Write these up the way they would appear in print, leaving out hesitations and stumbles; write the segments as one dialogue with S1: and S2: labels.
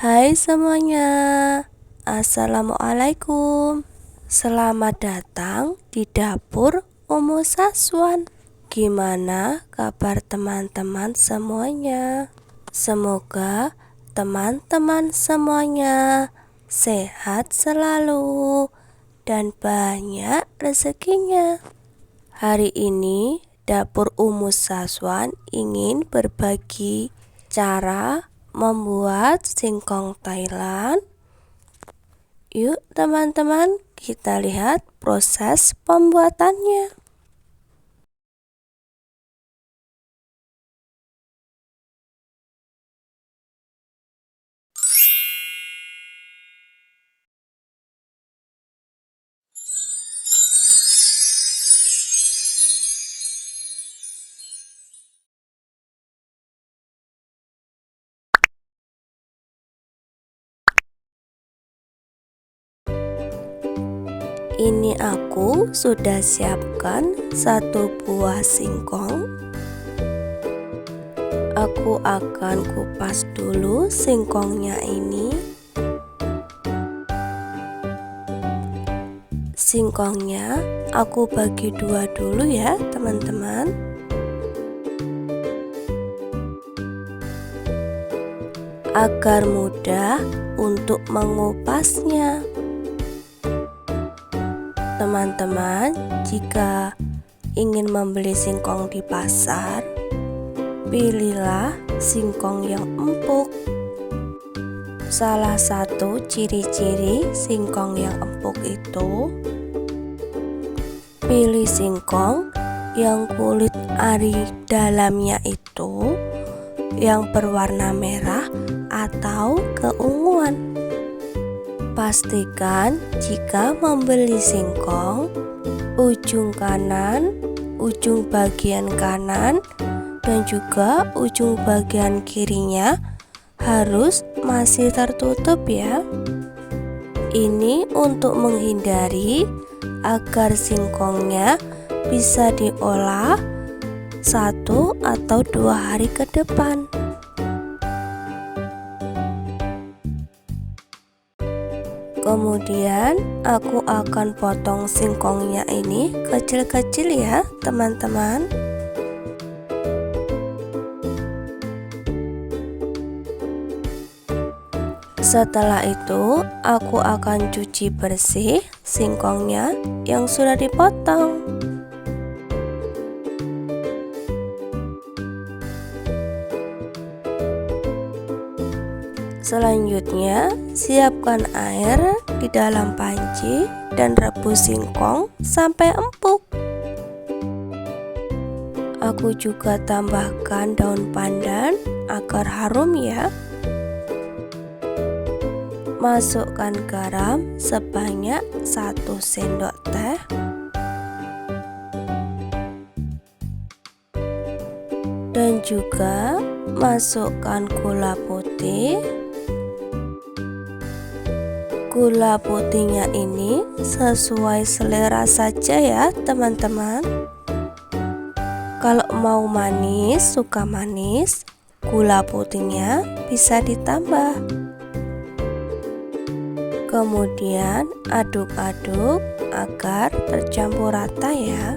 S1: Hai semuanya, Assalamualaikum. Selamat datang di dapur Umu Saswan. Gimana kabar teman-teman semuanya? Semoga teman-teman semuanya sehat selalu dan banyak rezekinya. Hari ini dapur Umu Saswan ingin berbagi cara membuat singkong Thailand. Yuk teman-teman, kita lihat proses pembuatannya. Ini aku sudah siapkan satu buah singkong. Aku akan kupas dulu singkongnya ini. Singkongnya aku bagi dua dulu ya teman-teman. Agar mudah untuk mengupasnya. Teman-teman, jika ingin membeli singkong di pasar, pilihlah singkong yang empuk. Salah satu ciri-ciri singkong yang empuk itu, pilih singkong yang kulit ari dalamnya itu yang berwarna merah atau keunguan. Pastikan jika membeli singkong, ujung kanan, ujung bagian kanan, dan juga ujung bagian kirinya harus masih tertutup ya. Ini untuk menghindari agar singkongnya bisa diolah 1 atau 2 hari ke depan. Kemudian aku akan potong singkongnya ini kecil-kecil ya teman-teman. Setelah itu aku akan cuci bersih singkongnya yang sudah dipotong. Selanjutnya, siapkan air di dalam panci dan rebus singkong sampai empuk. Aku juga tambahkan daun pandan agar harum ya. Masukkan garam sebanyak 1 sendok teh. Dan juga masukkan gula putih. Gula putihnya ini sesuai selera saja ya teman-teman. Kalau mau manis, suka manis, gula putihnya bisa ditambah. Kemudian aduk-aduk agar tercampur rata ya.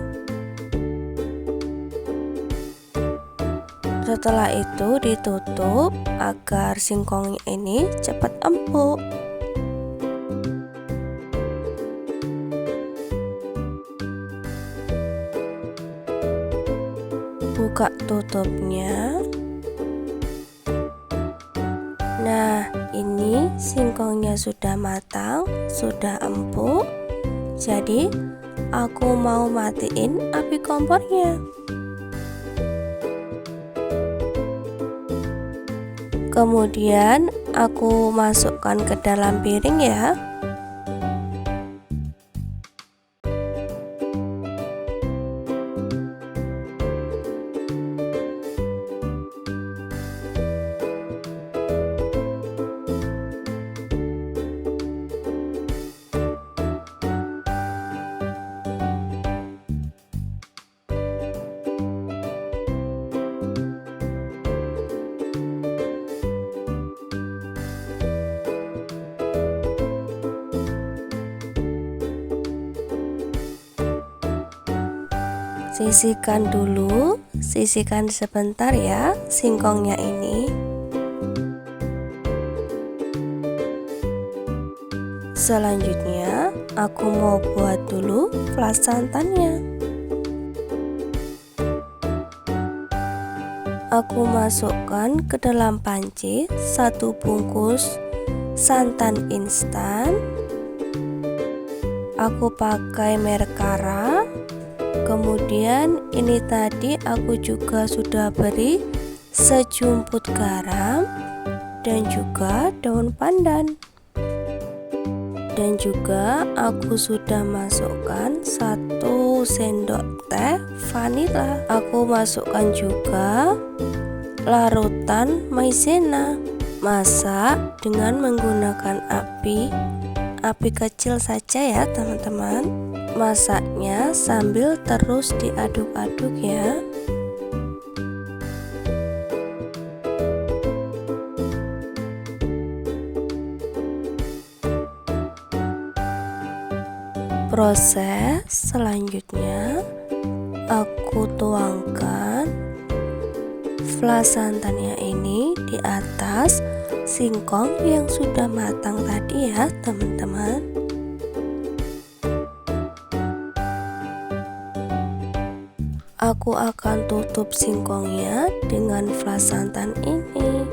S1: Setelah itu ditutup agar singkongnya ini cepat empuk. Buka tutupnya. Nah, ini singkongnya sudah matang, sudah empuk. Jadi, aku mau matiin api kompornya. Kemudian, aku masukkan ke dalam piring ya. Sisihkan dulu, sisihkan sebentar ya singkongnya ini. Selanjutnya aku mau buat dulu flas santannya. Aku masukkan ke dalam panci 1 bungkus santan instan. Aku pakai merek Kara. Kemudian ini tadi aku juga sudah beri sejumput garam dan juga daun pandan. Dan juga aku sudah masukkan 1 sendok teh vanila. Aku masukkan juga larutan maizena. Masak dengan menggunakan api kecil saja ya teman-teman. Masaknya sambil terus diaduk-aduk ya. Proses selanjutnya aku tuangkan flas santannya ini di atas singkong yang sudah matang tadi ya teman-teman. Aku akan tutup singkongnya dengan flas santan ini.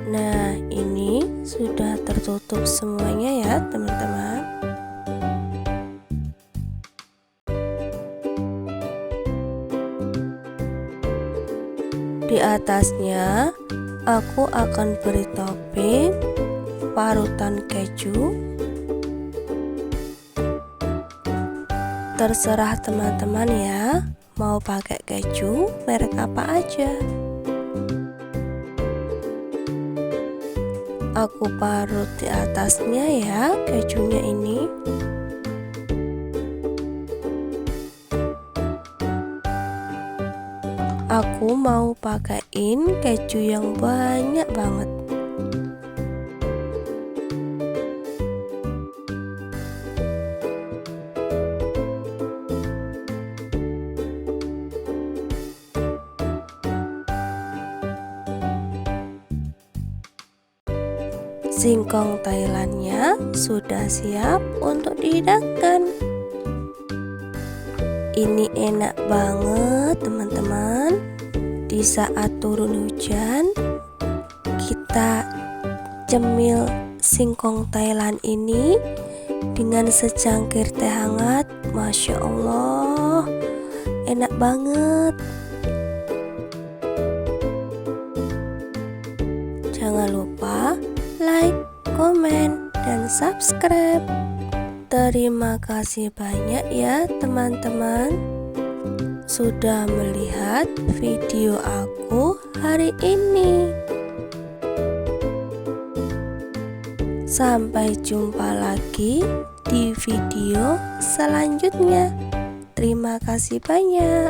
S1: Nah, ini sudah tertutup semuanya ya, teman-teman. Di atasnya, aku akan beri topping parutan keju. Terserah teman-teman ya, mau pakai keju merek apa aja. Aku parut di atasnya ya kejunya ini. Aku mau pakaiin keju yang banyak banget. Singkong Thailandnya sudah siap untuk dihidangkan. Ini enak banget teman-teman. Di saat turun hujan, kita cemil singkong Thailand ini dengan secangkir teh hangat. Masya Allah, enak banget. Jangan lupa like, komen, dan subscribe. Terima kasih banyak ya teman-teman sudah melihat video aku hari ini. Sampai jumpa lagi di video selanjutnya. Terima kasih banyak.